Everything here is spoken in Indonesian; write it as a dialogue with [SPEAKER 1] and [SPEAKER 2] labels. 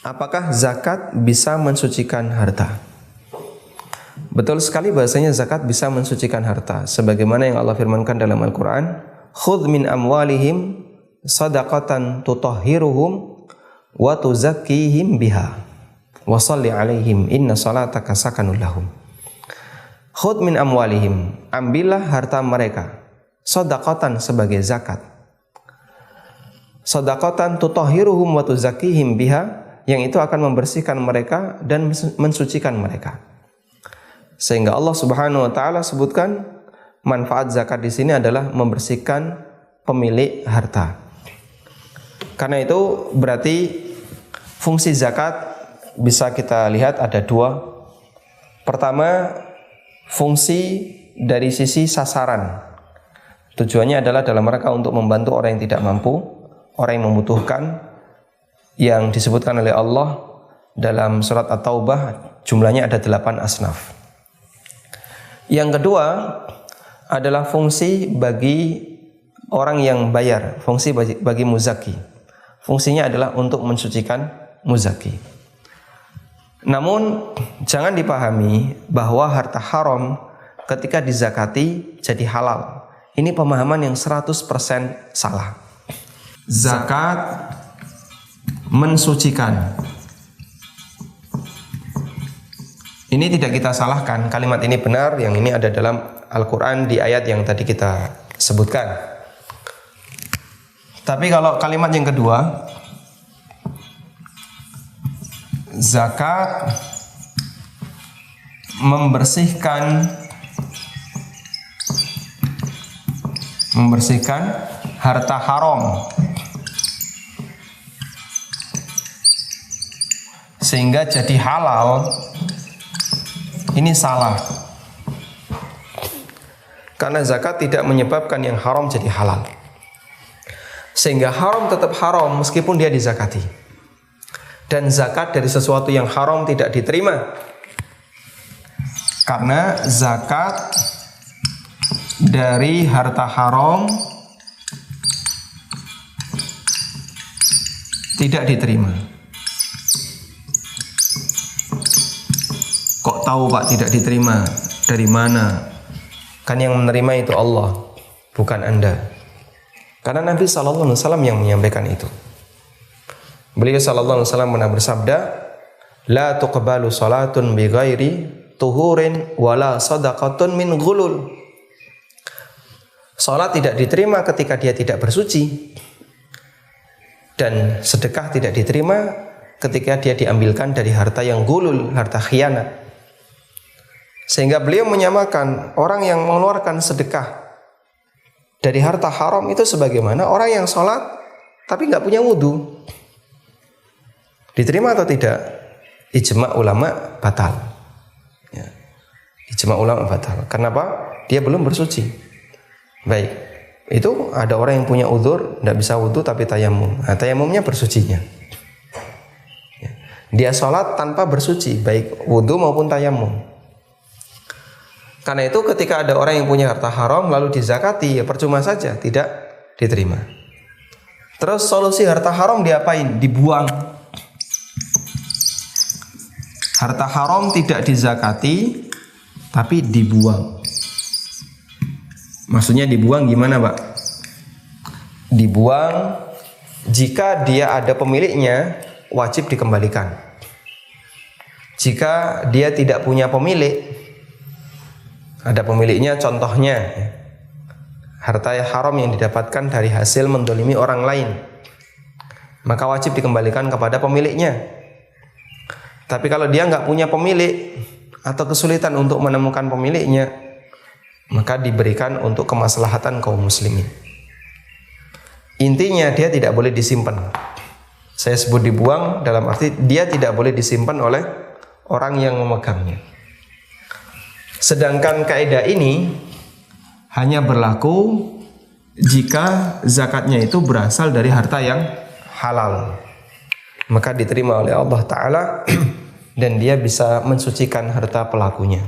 [SPEAKER 1] Apakah zakat bisa mensucikan harta? Betul sekali bahasanya zakat bisa mensucikan harta. Sebagaimana yang Allah firmankan dalam Al-Quran, khudh min amwalihim sadaqatan tutahhiruhum wa tuzakkihim biha wa salli alaihim inna salataka sakanul lahum. Khudh min amwalihim, ambillah harta mereka, sadaqatan sebagai zakat. Sadaqatan tutahhiruhum wa tuzakkihim biha, yang itu akan membersihkan mereka dan mensucikan mereka. Sehingga Allah Subhanahu wa taala sebutkan manfaat zakat di sini adalah membersihkan pemilik harta. Karena itu berarti fungsi zakat bisa kita lihat ada dua. Pertama, fungsi dari sisi sasaran. Tujuannya adalah dalam rangka untuk membantu orang yang tidak mampu, orang yang membutuhkan, yang disebutkan oleh Allah dalam surat At-Taubah, jumlahnya ada 8 asnaf. Yang kedua adalah fungsi bagi orang yang bayar, fungsi bagi muzaki. Fungsinya adalah untuk mensucikan muzaki. Namun jangan dipahami bahwa harta haram ketika dizakati jadi halal. Ini pemahaman yang 100% salah. Zakat mensucikan. Ini tidak kita salahkan, kalimat ini benar, yang ini ada dalam Al-Quran di ayat yang tadi kita sebutkan. Tapi kalau kalimat yang kedua, zakat membersihkan harta haram sehingga jadi halal, ini salah. Karena zakat tidak menyebabkan yang haram jadi halal. Sehingga haram tetap haram meskipun dia dizakati. Dan zakat dari sesuatu yang haram tidak diterima. Karena zakat dari harta haram tidak diterima. Kok tahu Pak tidak diterima? Dari mana? Kan yang menerima itu Allah, bukan Anda. Karena Nabi SAW yang menyampaikan itu. Beliau SAW pernah bersabda, la tuqbalu salatun bi ghairi tuhurin wala sadaqatun min ghulul. Salat tidak diterima ketika dia tidak bersuci, dan sedekah tidak diterima ketika dia diambilkan dari harta yang gulul, harta khianat. Sehingga beliau menyamakan orang yang mengeluarkan sedekah dari harta haram itu sebagaimana orang yang sholat tapi nggak punya wudhu. Diterima atau tidak? Ijma' ulama batal. Ya. Ijma' ulama batal. Kenapa? Dia belum bersuci. Baik. Itu ada orang yang punya uzur, nggak bisa wudhu tapi tayamum. Nah, tayamumnya bersucinya. Ya. Dia sholat tanpa bersuci, baik wudhu maupun tayamum. Karena itu ketika ada orang yang punya harta haram lalu dizakati, ya percuma saja, tidak diterima. Terus solusi harta haram diapain? Dibuang. Harta haram tidak dizakati tapi dibuang. Maksudnya dibuang gimana, Pak? Dibuang jika dia ada pemiliknya, wajib dikembalikan. Jika dia tidak punya pemilik, ada pemiliknya, contohnya harta haram yang didapatkan dari hasil mendolimi orang lain, maka wajib dikembalikan kepada pemiliknya. Tapi kalau dia nggak punya pemilik atau kesulitan untuk menemukan pemiliknya, maka diberikan untuk kemaslahatan kaum muslimin. Intinya dia tidak boleh disimpan. Saya sebut dibuang dalam arti dia tidak boleh disimpan oleh orang yang memegangnya. Sedangkan kaidah ini hanya berlaku jika zakatnya itu berasal dari harta yang halal, maka diterima oleh Allah Ta'ala dan dia bisa mensucikan harta pelakunya.